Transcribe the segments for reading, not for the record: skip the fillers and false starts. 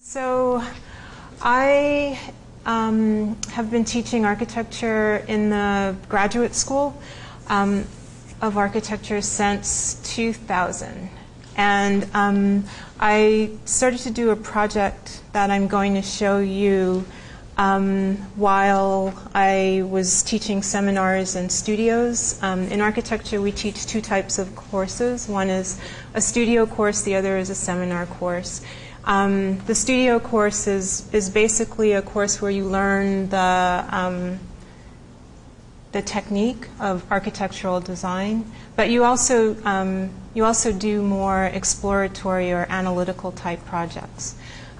So I have been teaching architecture in the graduate school of architecture since 2000. And I started to do a project that I'm going to show you while I was teaching seminars and studios. In architecture, we teach two types of courses. One is a studio course, the other is a seminar course. The studio course is basically a course where you learn the technique of architectural design, but you also do more exploratory or analytical type projects.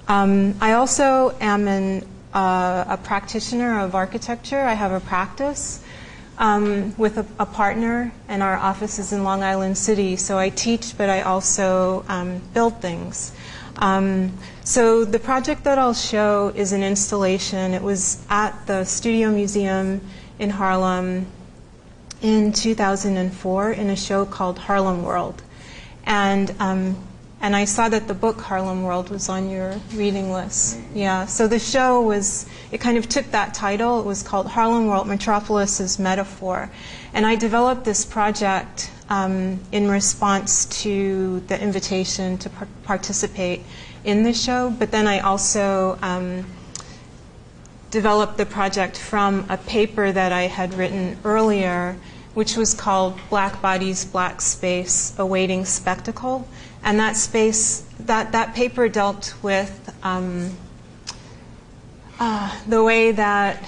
I also am a practitioner of architecture. I have a practice with a partner, and our office is in Long Island City. So I teach, but I also build things. So the project that I'll show is an installation. It was at the Studio Museum in Harlem in 2004 in a show called Harlem World. And I saw that the book Harlem World was on your reading list. Yeah, so the show was, it kind of took that title. It was called Harlem World, Metropolis as Metaphor. And I developed this project in response to the invitation to participate in the show, but then I also developed the project from a paper that I had written earlier, which was called Black Bodies, Black Space, Awaiting Spectacle. And that space, that paper dealt with the way that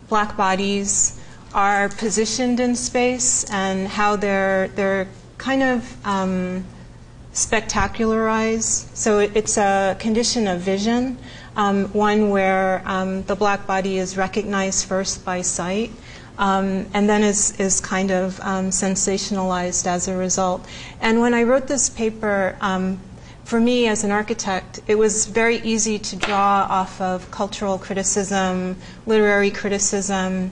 black bodies are positioned in space and how they're kind of spectacularized. So it's a condition of vision, one where the black body is recognized first by sight, and then is kind of sensationalized as a result. And when I wrote this paper, for me as an architect, it was very easy to draw off of cultural criticism, literary criticism,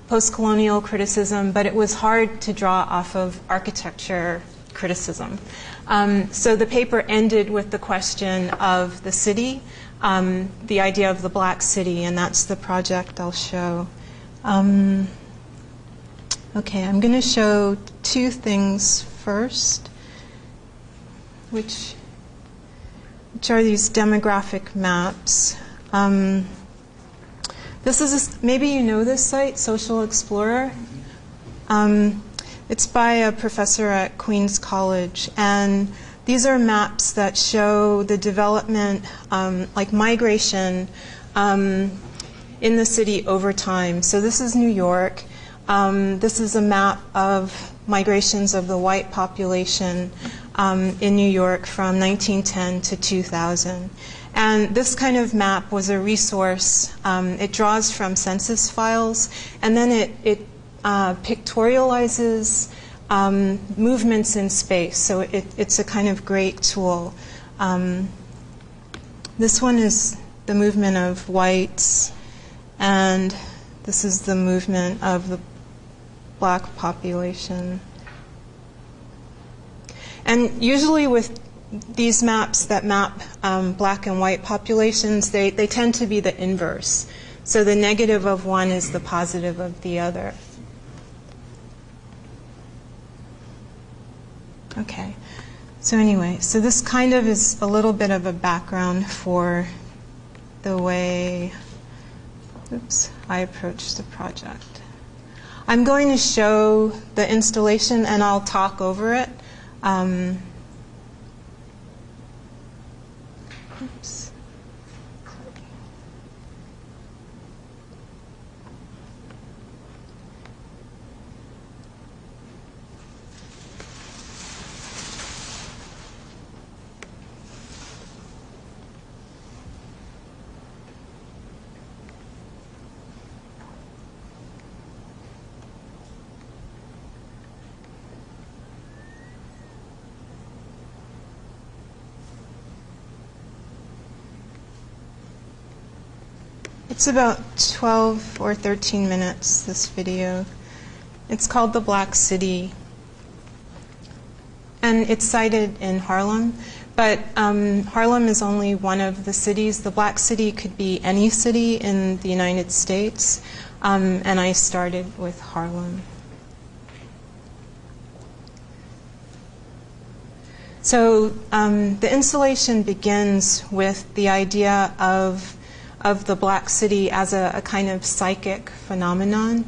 post-colonial criticism, but it was hard to draw off of architecture criticism. So the paper ended with the question of the city, the idea of the black city, and that's the project I'll show. Okay, I'm going to show two things first, which are these demographic maps. This is maybe you know this site, Social Explorer. It's by a professor at Queens College, and these are maps that show the development, like migration, in the city over time. So this is New York. This is a map of migrations of the white population in New York from 1910 to 2000. And this kind of map was a resource. It draws from census files, and then it pictorializes movements in space. So it's a kind of great tool. This one is the movement of whites, and this is the movement of the black population. And usually with these maps that map black and white populations, they tend to be the inverse. So the negative of one is the positive of the other. Okay, so anyway, so this kind of is a little bit of a background for the way I approach the project. I'm going to show the installation and I'll talk over it. It's about 12 or 13 minutes, this video. It's called The Black City. And it's sited in Harlem. But Harlem is only one of the cities. The Black City could be any city in the United States, and I started with Harlem. So the installation begins with the idea of the Black City as a kind of psychic phenomenon,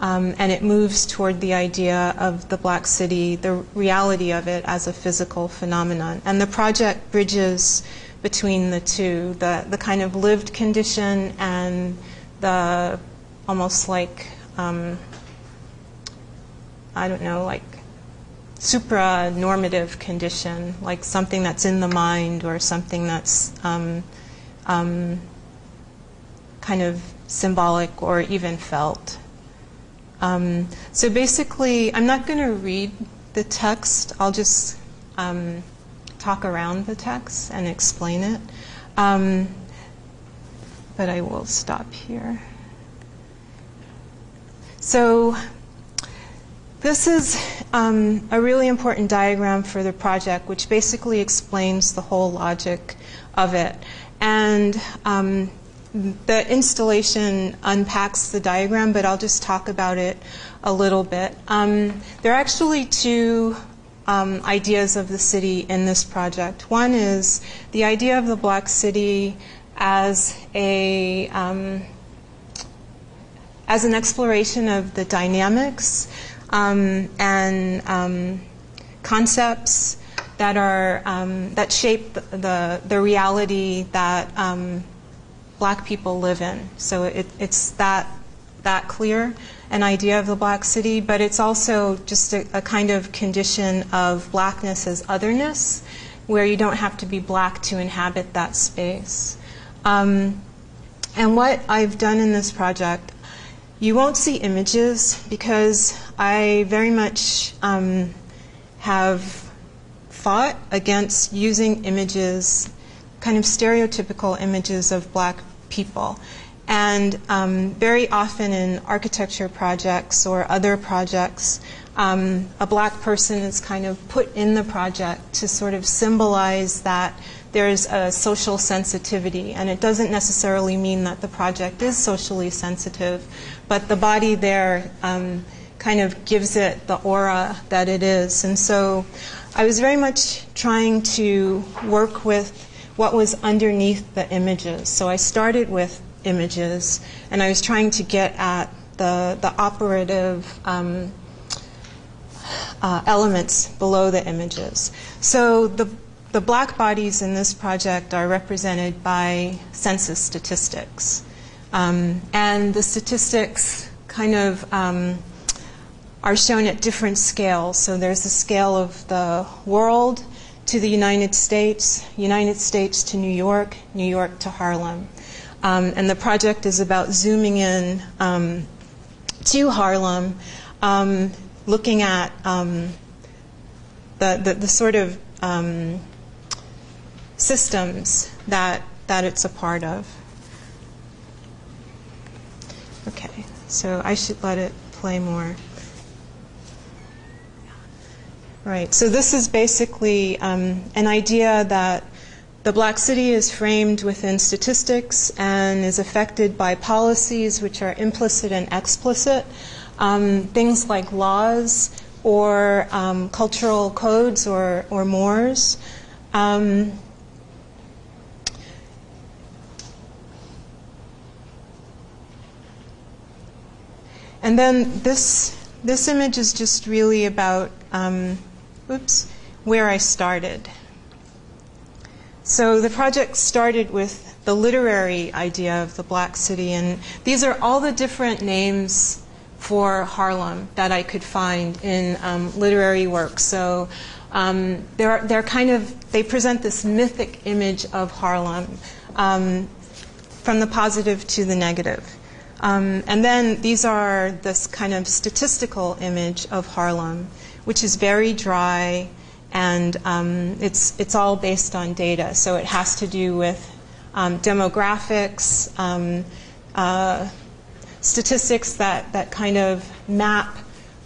and it moves toward the idea of the Black City, the reality of it as a physical phenomenon. And the project bridges between the two, the kind of lived condition and the almost like, I don't know, like supra-normative condition, like something that's in the mind or something that's kind of symbolic or even felt. So basically, I'm not going to read the text. I'll just talk around the text and explain it. But I will stop here. So this is a really important diagram for the project, which basically explains the whole logic of it. And the installation unpacks the diagram, but I'll just talk about it a little bit. There are actually two ideas of the city in this project. One is the idea of the Black City as an exploration of the dynamics and concepts that are that shape the reality that Black people live in. So it's that clear, an idea of the Black City, but it's also just a kind of condition of blackness as otherness, where you don't have to be black to inhabit that space. And what I've done in this project, you won't see images because I very much have fought against using images, kind of stereotypical images of Black people. And very often in architecture projects or other projects, a Black person is kind of put in the project to sort of symbolize that there's a social sensitivity. And it doesn't necessarily mean that the project is socially sensitive, but the body there kind of gives it the aura that it is. And so I was very much trying to work with what was underneath the images. So I started with images, and I was trying to get at the operative elements below the images. So the Black bodies in this project are represented by census statistics. And the statistics kind of are shown at different scales. So there's the scale of the world to the United States to New York, New York to Harlem. And the project is about zooming in to Harlem, looking at the sort of systems that it's a part of. Okay, so I should let it play more. Right, so this is basically an idea that the Black City is framed within statistics and is affected by policies which are implicit and explicit, things like laws or cultural codes or mores. And then this image is just really about where I started. So the project started with the literary idea of the Black City, and these are all the different names for Harlem that I could find in literary works. So they present this mythic image of Harlem from the positive to the negative. And then these are this kind of statistical image of Harlem, which is very dry, and it's all based on data. So it has to do with demographics, statistics that kind of map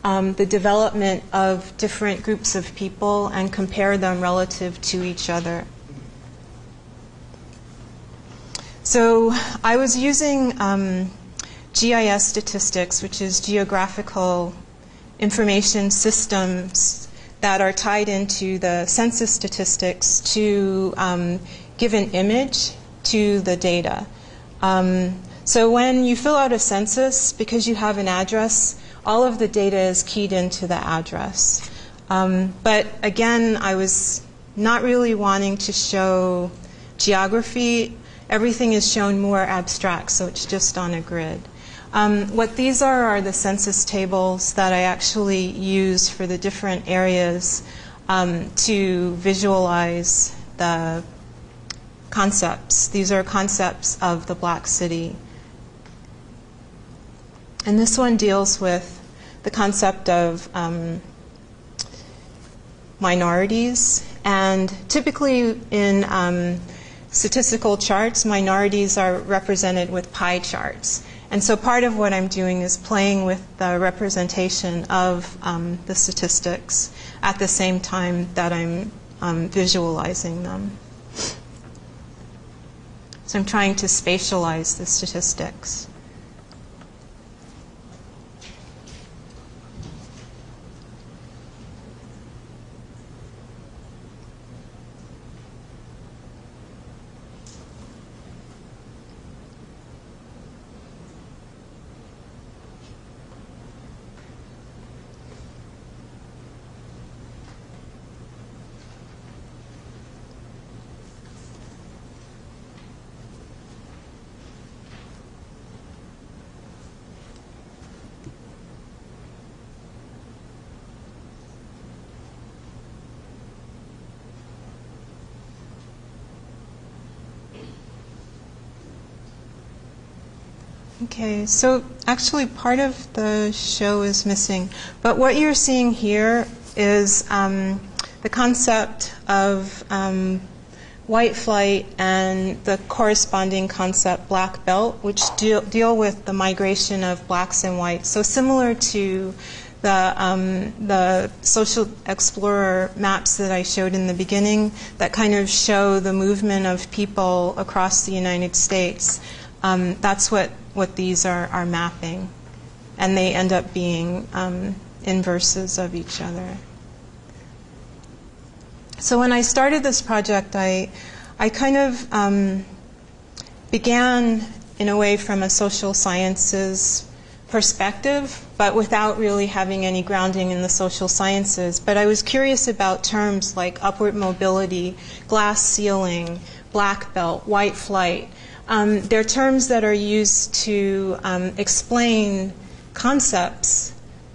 the development of different groups of people and compare them relative to each other. So I was using GIS statistics, which is geographical information systems that are tied into the census statistics to give an image to the data. So when you fill out a census, because you have an address, all of the data is keyed into the address. But again, I was not really wanting to show geography. Everything is shown more abstract, so it's just on a grid. What these are the census tables that I actually use for the different areas to visualize the concepts. These are concepts of the Black City. And this one deals with the concept of minorities. And typically in statistical charts, minorities are represented with pie charts. And so part of what I'm doing is playing with the representation of the statistics at the same time that I'm visualizing them. So I'm trying to spatialize the statistics. Okay, so actually part of the show is missing. But what you're seeing here is the concept of white flight and the corresponding concept black belt, which deal with the migration of blacks and whites. So similar to the social explorer maps that I showed in the beginning that kind of show the movement of people across the United States. That's what these are mapping. And they end up being inverses of each other. So when I started this project, I kind of began in a way from a social sciences perspective, but without really having any grounding in the social sciences. But I was curious about terms like upward mobility, glass ceiling, black belt, white flight. They're terms that are used to explain concepts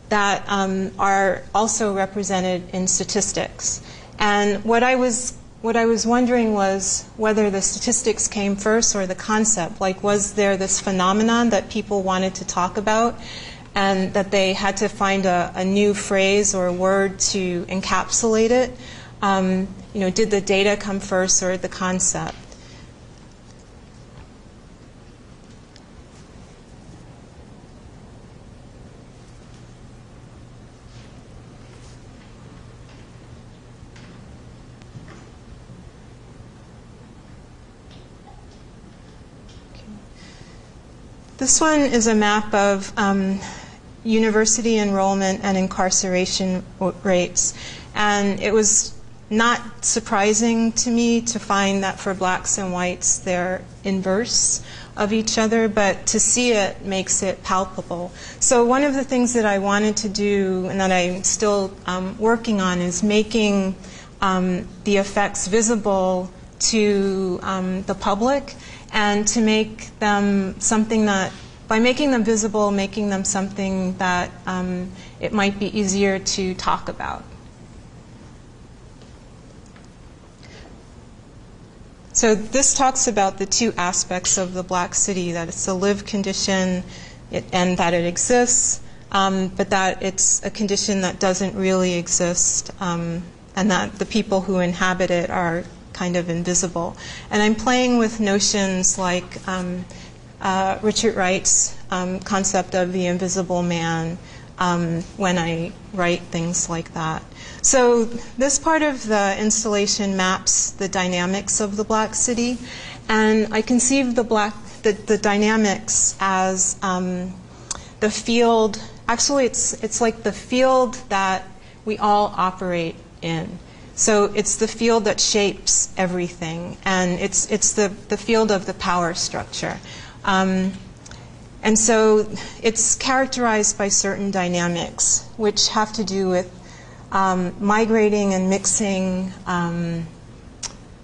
that are also represented in statistics. And what I was wondering was whether the statistics came first or the concept. Like, was there this phenomenon that people wanted to talk about and that they had to find a new phrase or a word to encapsulate it? Did the data come first or the concept? This one is a map of university enrollment and incarceration rates. And it was not surprising to me to find that for blacks and whites, they're inverse of each other, but to see it makes it palpable. So one of the things that I wanted to do, and that I'm still working on, is making the effects visible to the public, and to make them something that, by making them visible, making them something that it might be easier to talk about. So this talks about the two aspects of the Black City, that it's a lived condition and that it exists, but that it's a condition that doesn't really exist, and that the people who inhabit it are kind of invisible. And I'm playing with notions like Richard Wright's concept of the invisible man, when I write things like that. So this part of the installation maps the dynamics of the Black City, and I conceive the dynamics as the field. Actually, it's like the field that we all operate in. So it's the field that shapes everything, and it's the field of the power structure. And so it's characterized by certain dynamics, which have to do with migrating and mixing,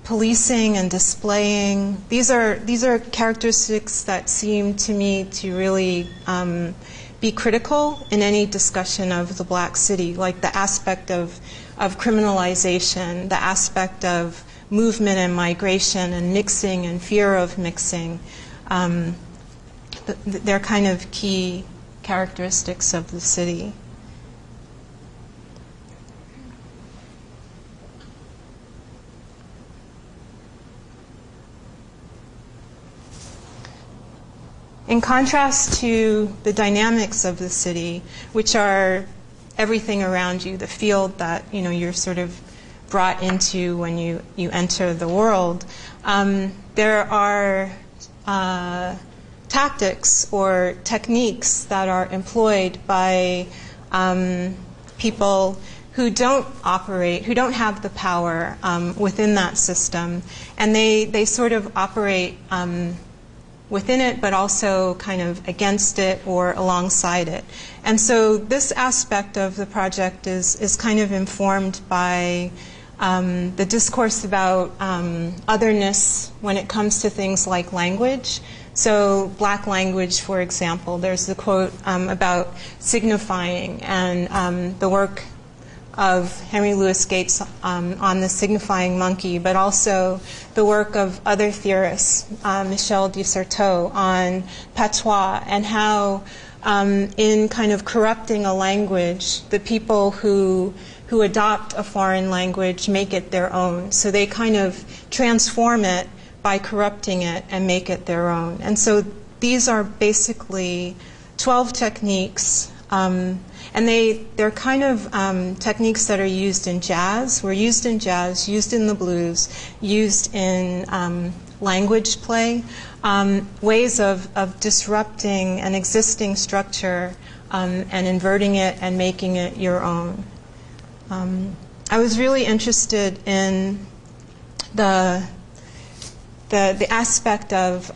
policing and displaying. These are characteristics that seem to me to really be critical in any discussion of the Black City, like the aspect of criminalization, the aspect of movement and migration and mixing and fear of mixing. They're kind of key characteristics of the city. In contrast to the dynamics of the city, which are everything around you, the field that you're sort of brought into when you enter the world, there are tactics or techniques that are employed by people who don't operate, who don't have the power within that system, and they sort of operate within it, but also kind of against it or alongside it. And so this aspect of the project is kind of informed by the discourse about otherness when it comes to things like language. So Black language, for example, there's the quote about signifying, and the work of Henry Louis Gates on the signifying monkey, but also the work of other theorists, Michel Ducerteau, on patois, and how in kind of corrupting a language, the people who adopt a foreign language make it their own. So they kind of transform it by corrupting it and make it their own. And so these are basically 12 techniques, and they're kind of techniques that are used in jazz. Were used in jazz, used in the blues, used in language play, ways of disrupting an existing structure and inverting it and making it your own. I was really interested in the aspect of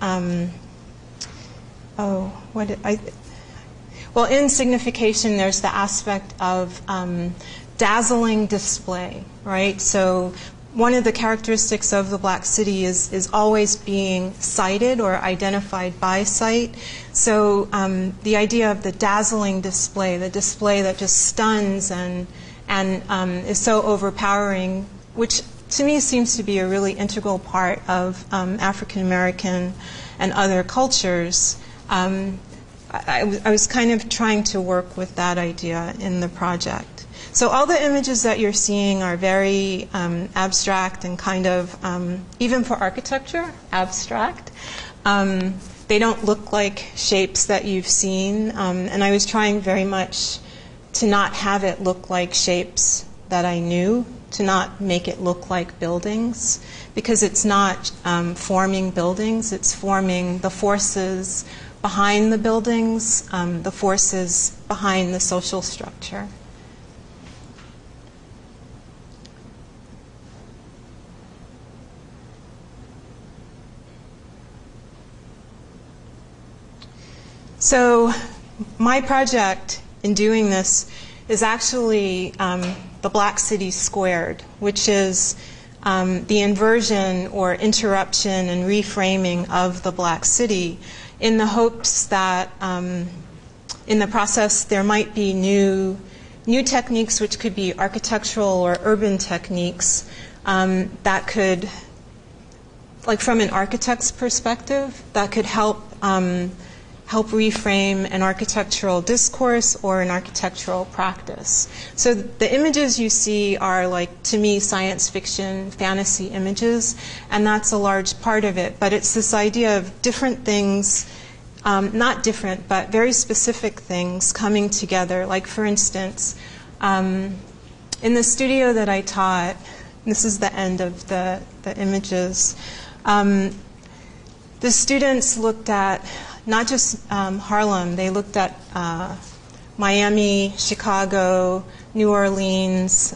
well, in signification, there's the aspect of dazzling display, right? So one of the characteristics of the Black City is always being cited or identified by sight. So the idea of the dazzling display, the display that just stuns and is so overpowering, which to me seems to be a really integral part of African American and other cultures. I was kind of trying to work with that idea in the project. So all the images that you're seeing are very abstract and kind of, even for architecture, abstract. They don't look like shapes that you've seen, and I was trying very much to not have it look like shapes that I knew, to not make it look like buildings, because it's not forming buildings, it's forming the forces behind the buildings, the forces behind the social structure. So my project in doing this is actually the Black City Squared, which is the inversion or interruption and reframing of the Black City, in the hopes that in the process there might be new techniques, which could be architectural or urban techniques that could, like from an architect's perspective, that could help reframe an architectural discourse or an architectural practice. So the images you see are, like, to me, science fiction, fantasy images, and that's a large part of it. But it's this idea of different things not different, but very specific things coming together. Like, for instance, in the studio that I taught, this is the end of the images, the students looked at not just Harlem, they looked at Miami, Chicago, New Orleans,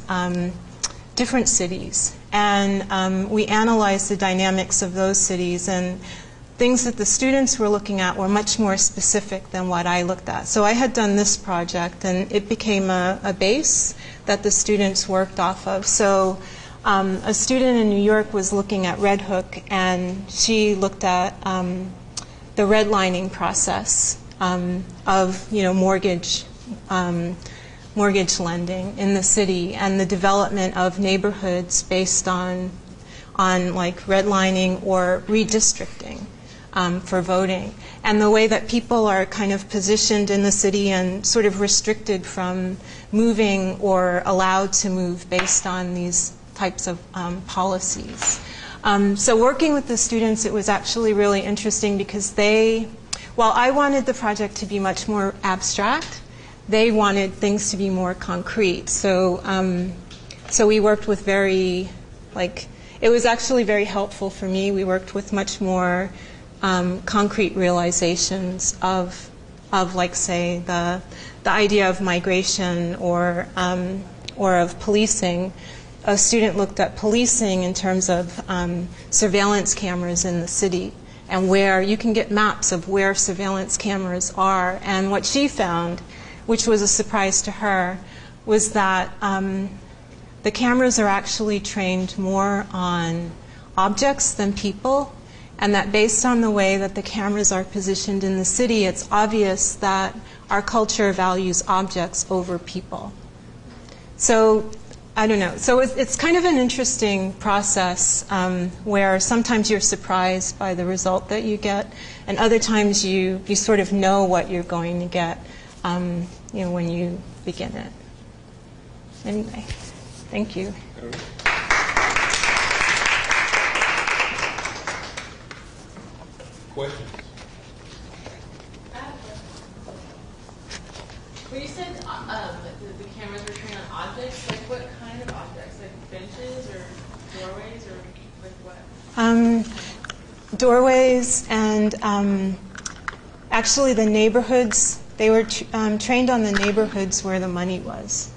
different cities. And we analyzed the dynamics of those cities, and things that the students were looking at were much more specific than what I looked at. So I had done this project, and it became a base that the students worked off of. So a student in New York was looking at Red Hook, and she looked at the redlining process of mortgage lending in the city, and the development of neighborhoods based on like redlining or redistricting for voting, and the way that people are kind of positioned in the city and sort of restricted from moving or allowed to move based on these types of policies. So working with the students, it was actually really interesting because while I wanted the project to be much more abstract, they wanted things to be more concrete. So we worked with it was actually very helpful for me. We worked with much more concrete realizations of like, say, the idea of migration or of policing. A student looked at policing in terms of surveillance cameras in the city, and where you can get maps of where surveillance cameras are. And what she found, which was a surprise to her, was that the cameras are actually trained more on objects than people, and that based on the way that the cameras are positioned in the city, it's obvious that our culture values objects over people. So, I don't know. So it's kind of an interesting process where sometimes you're surprised by the result that you get, and other times you sort of know what you're going to get when you begin it. Anyway, thank you. Questions? When you said the cameras were trained on objects, like what kind of objects? Like benches or doorways or like what? Doorways and actually the neighborhoods. They were trained on the neighborhoods where the money was.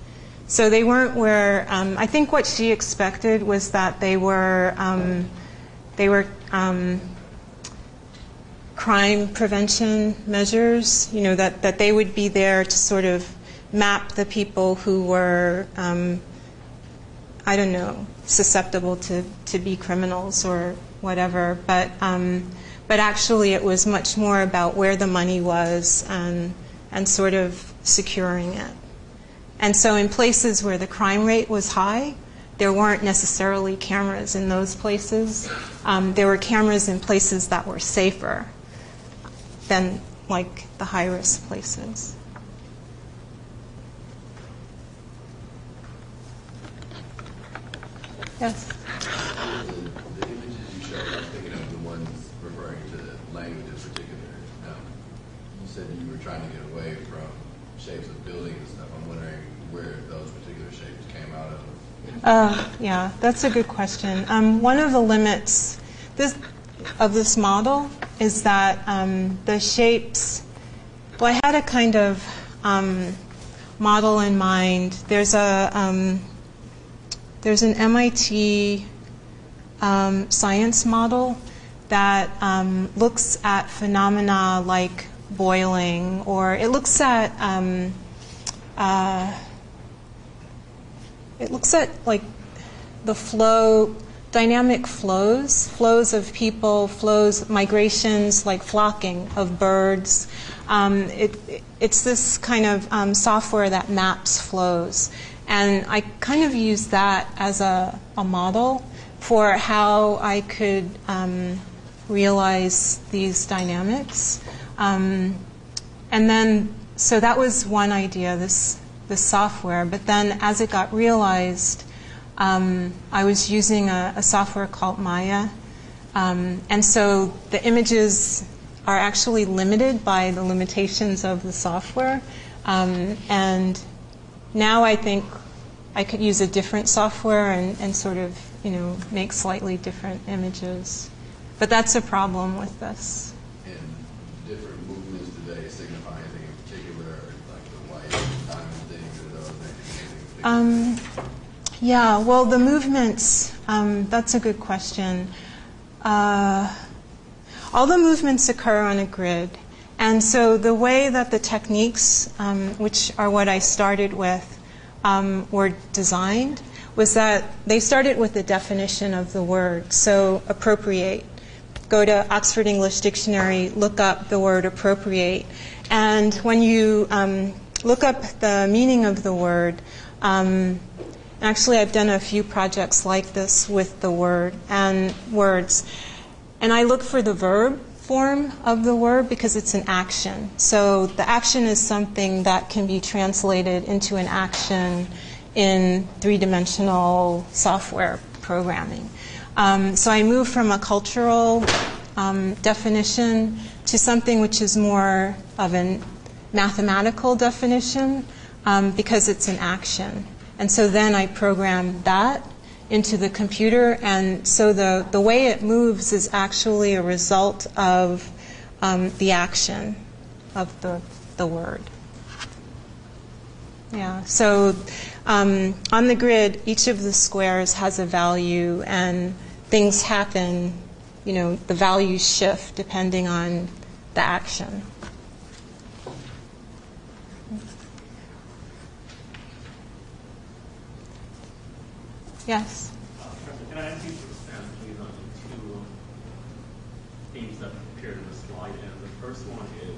So they weren't where, I think what she expected was that they were crime prevention measures, that they would be there to sort of map the people who were, I don't know, susceptible to be criminals or whatever. But actually it was much more about where the money was and sort of securing it. And so in places where the crime rate was high, there weren't necessarily cameras in those places. There were cameras in places that were safer than like the high-risk places. Yes? The images you showed, I'm thinking of the ones referring to language in particular. You said you were trying to get away from shapes of buildings and stuff. I'm wondering where those particular shapes came out of. Yeah, that's a good question. One of the limits of this model is that the shapes, well, I had a kind of model in mind. There's an MIT science model that looks at phenomena like boiling, or it looks at like the flow, dynamic flows of people, migrations, like flocking of birds. It's this kind of software that maps flows. And I kind of use that as a model for how I could realize these dynamics. And then, so that was one idea, this software. But then as it got realized, I was using a software called Maya. And so the images are actually limited by the limitations of the software. And now I think I could use a different software and sort of, make slightly different images. But that's a problem with this. And different movements today signify anything in particular, like the white diamond thing or those things? Yeah, well, the movements, that's a good question. All the movements occur on a grid. And so the way that the techniques, which are what I started with, were designed was that they started with the definition of the word. So appropriate. Go to Oxford English Dictionary, look up the word appropriate. And when you look up the meaning of the word, actually I've done a few projects like this with the word and words. And I look for the verb form of the word because it's an action. So the action is something that can be translated into an action in three-dimensional software programming. So I move from a cultural definition to something which is more of a mathematical definition because it's an action. And so then I program that into the computer, and so the way it moves is actually a result of the action of the word. Yeah, so on the grid, each of the squares has a value, and things happen, the values shift depending on the action. Yes? Can I ask you to expand, please, on two themes that appeared in the slide? And the first one is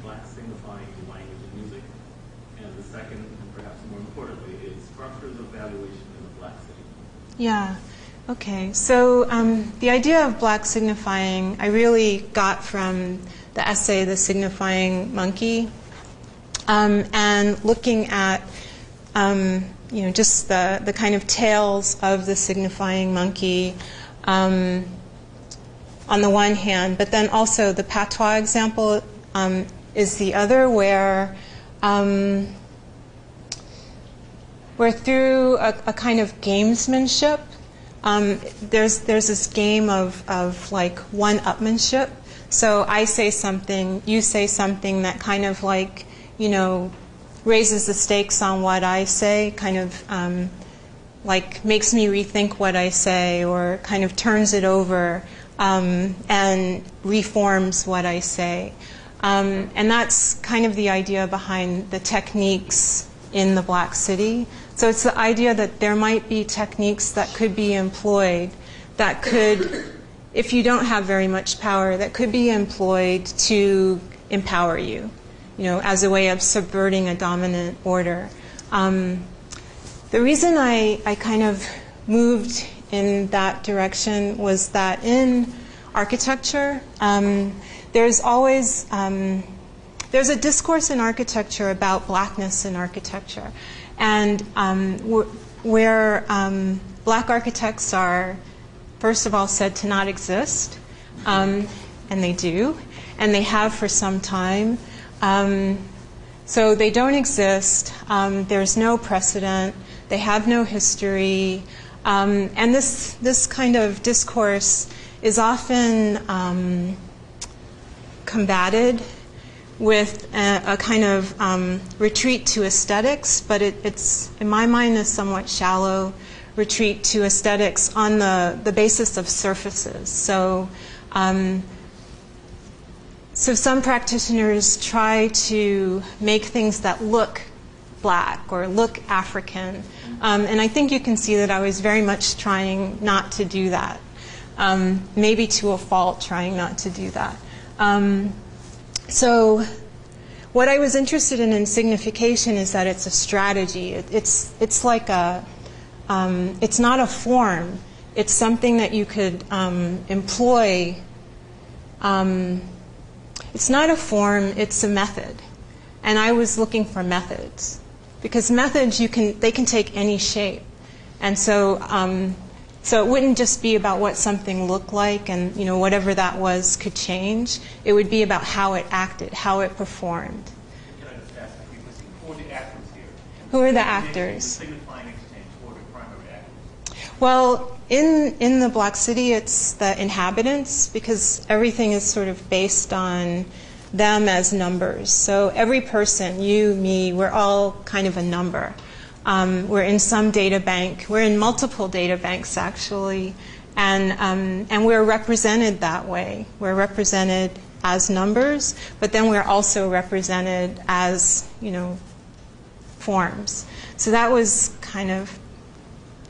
black signifying language and music. And the second, and perhaps more importantly, is structures of valuation in the black city. Yeah. Okay. So the idea of black signifying, I really got from the essay, The Signifying Monkey, and looking at just the kind of tales of the signifying monkey on the one hand, but then also the patois example is the other, where through a kind of gamesmanship, there's this game of like one-upmanship. So I say something, you say something that kind of like, raises the stakes on what I say, kind of like makes me rethink what I say, or kind of turns it over and reforms what I say. And that's kind of the idea behind the techniques in the Black City. So it's the idea that there might be techniques that could be employed that could, if you don't have very much power, that could be employed to empower you, as a way of subverting a dominant order. The reason I kind of moved in that direction was that in architecture, there's always there's a discourse in architecture about blackness in architecture, and where black architects are, first of all, said to not exist, and they do, and they have for some time. So they don't exist. There's no precedent. They have no history. And this kind of discourse is often combated with a kind of retreat to aesthetics, but it's, in my mind, a somewhat shallow retreat to aesthetics on the basis of surfaces. So some practitioners try to make things that look black or look African. And I think you can see that I was very much trying not to do that. Maybe to a fault, trying not to do that. So what I was interested in signification is that it's a strategy. It's like it's not a form. It's something that you could employ. It's not a form, it's a method. And I was looking for methods. Because methods, they can take any shape. And so So it wouldn't just be about what something looked like and, you know, whatever that was could change. It would be about how it acted, how it performed. Can I just ask you, who are the actors here? Who are the actors? Signifying exchange, who are the primary actors? Well, in the Black City, it's the inhabitants, because everything is sort of based on them as numbers. So every person, you, me, we're all kind of a number. We're in some data bank. We're in multiple data banks, actually, and we're represented that way. We're represented as numbers, but then we're also represented as, you know, forms. So that was kind of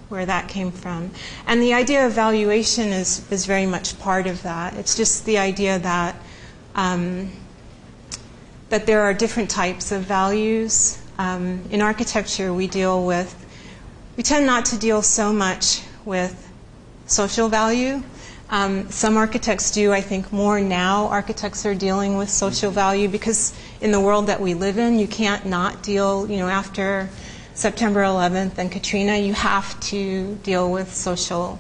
where that came from. And the idea of valuation is very much part of that. It's just the idea that that there are different types of values. In architecture, we tend not to deal so much with social value. Some architects do, I think more now. Architects are dealing with social value because in the world that we live in, you can't not deal, you know, after September 11th and Katrina, you have to deal with social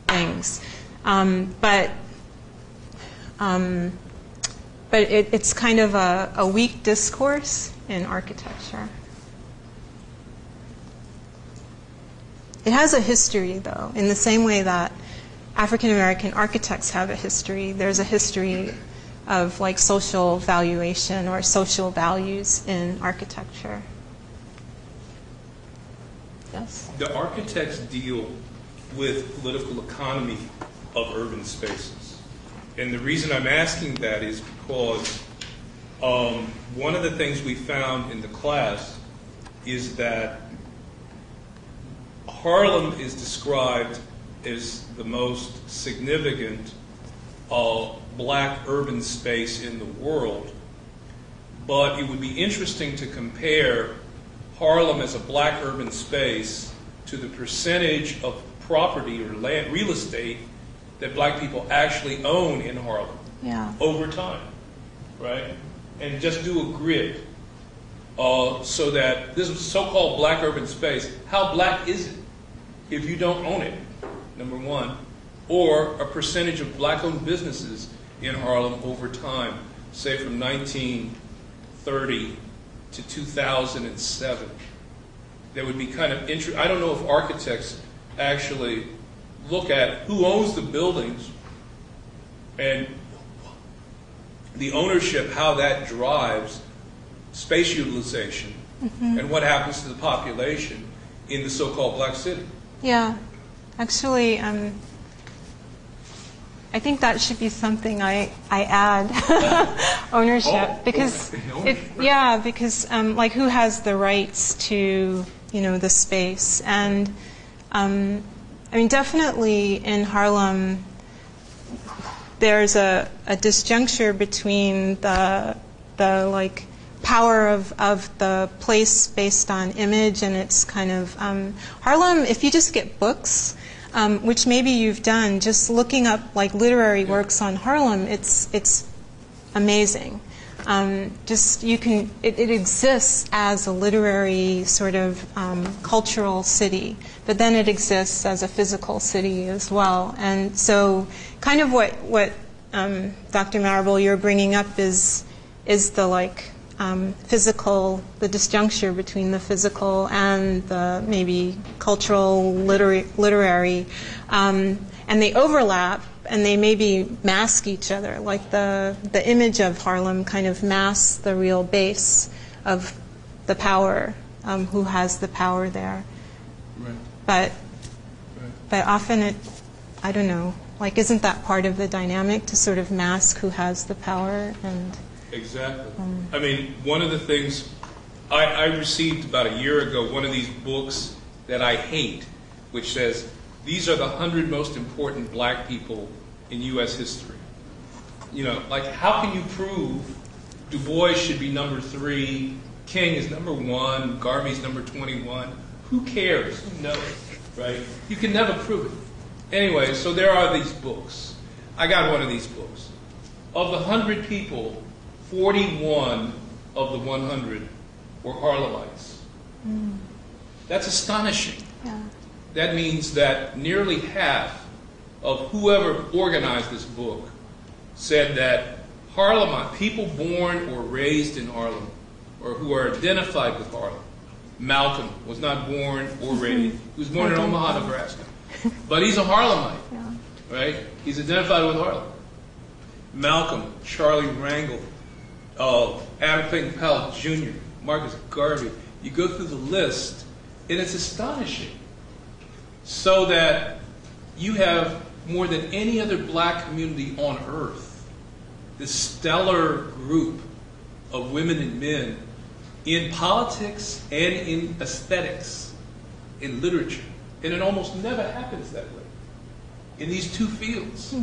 things. But it's kind of a weak discourse in architecture. It has a history, though, in the same way that African American architects have a history. There's a history of like social valuation or social values in architecture. Yes? The architects deal with political economy of urban spaces. And the reason I'm asking that is because one of the things we found in the class is that Harlem is described as the most significant black urban space in the world. But it would be interesting to compare Harlem as a black urban space to the percentage of property or land, real estate that black people actually own in Harlem over time, right? And just do a grid so that this so-called black urban space, how black is it if you don't own it, number one, or a percentage of black-owned businesses in Harlem over time, say from 1930 to 2007. That would be kind of interesting. I don't know if architects actually look at who owns the buildings and the ownership, how that drives space utilization and what happens to the population in the so-called black city. Yeah, actually, I think that should be something I add, ownership, because because like who has the rights to, you know, the space. And I mean, definitely in Harlem there's a disjuncture between the like power of the place based on image, and it's kind of Harlem. If you just get books, which maybe you've done, just looking up like literary works on Harlem, it's amazing. Just you can it exists as a literary sort of cultural city, but then it exists as a physical city as well. And so, kind of what Dr. Marable you're bringing up is the like physical, the disjuncture between the physical and the maybe cultural, literary, and they overlap and they maybe mask each other. Like the image of Harlem kind of masks the real base of the power, who has the power there. Right. But often I don't know, like isn't that part of the dynamic to sort of mask who has the power? And exactly. I mean, one of the things I received about a year ago, one of these books that I hate, which says, these are the 100 most important black people in U.S. history. You know, like how can you prove Du Bois should be number 3, King is number 1, Garvey's number 21? Who cares? Who knows, right? You can never prove it. Anyway, so there are these books. I got one of these books. Of the 100 people, 41 of the 100 were Harlemites. That's astonishing. yeah. that means that nearly half of whoever organized this book said that Harlem, people born or raised in Harlem, or who are identified with Harlem. Malcolm was not born or raised. He was born in Omaha, Nebraska. But he's a Harlemite, right? He's identified with Harlem. Malcolm, Charlie Rangel, Adam Clayton Powell Jr., Marcus Garvey. You go through the list, and it's astonishing. So that you have more than any other black community on earth, this stellar group of women and men in politics and in aesthetics, in literature. And it almost never happens that way. In these two fields,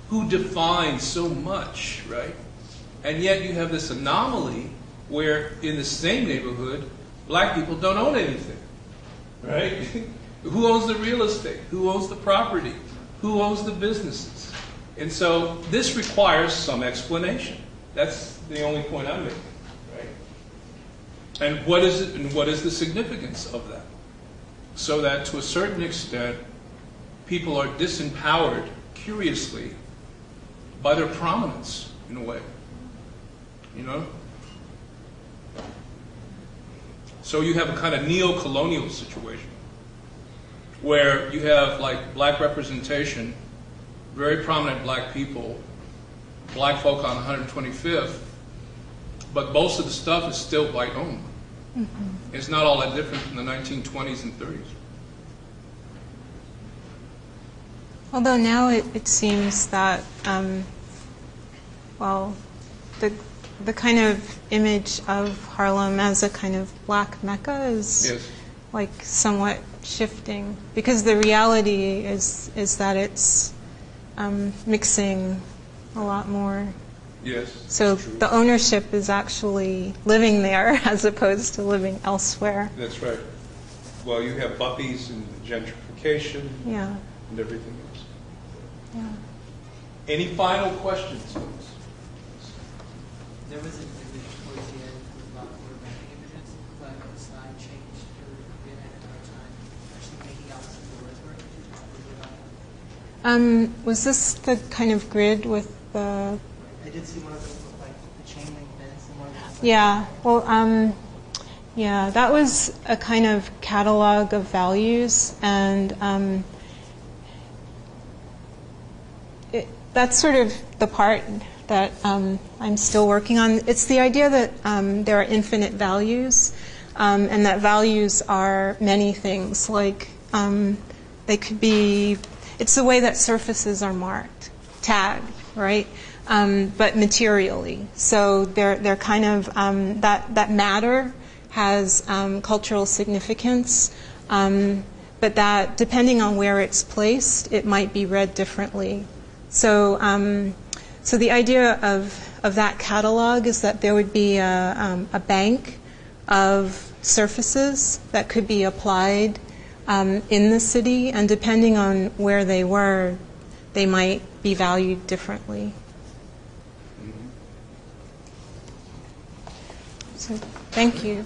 who define so much, right? And yet you have this anomaly where in the same neighborhood, black people don't own anything, right? Who owns the real estate? Who owns the property? Who owns the businesses? And so this requires some explanation. That's the only point I'm making, right? And what is it, and what is the significance of that? So that to a certain extent, people are disempowered, curiously, by their prominence, in a way. You know? So you have a kind of neo-colonial situation where you have like black representation, very prominent black people, black folk on 125th, but most of the stuff is still white owned. Mm-hmm. It's not all that different from the 1920s and 30s. Although now it seems that, well, the kind of image of Harlem as a kind of black Mecca is like somewhat shifting, because the reality is that it's mixing a lot more. Yes. So the ownership is actually living there as opposed to living elsewhere. That's right. Well, you have Buffy's and the gentrification and everything else. Yeah. Any final questions, folks? There was an image towards the end with a lot more mapping images, but the slide changed to be at another time. Actually making out some of the words were Was this the kind of grid with the... I did see one of those look like the chain link fence and one of those. Yeah, well, yeah, that was a kind of catalog of values, and that's sort of the part that I'm still working on. It's the idea that there are infinite values, and that values are many things. Like they could be, it's the way that surfaces are marked, tagged, right? But materially. So they're kind of, that matter has cultural significance, but that depending on where it's placed, it might be read differently. So so the idea of that catalog is that there would be a bank of surfaces that could be applied in the city, and depending on where they were, they might be valued differently. So, thank you.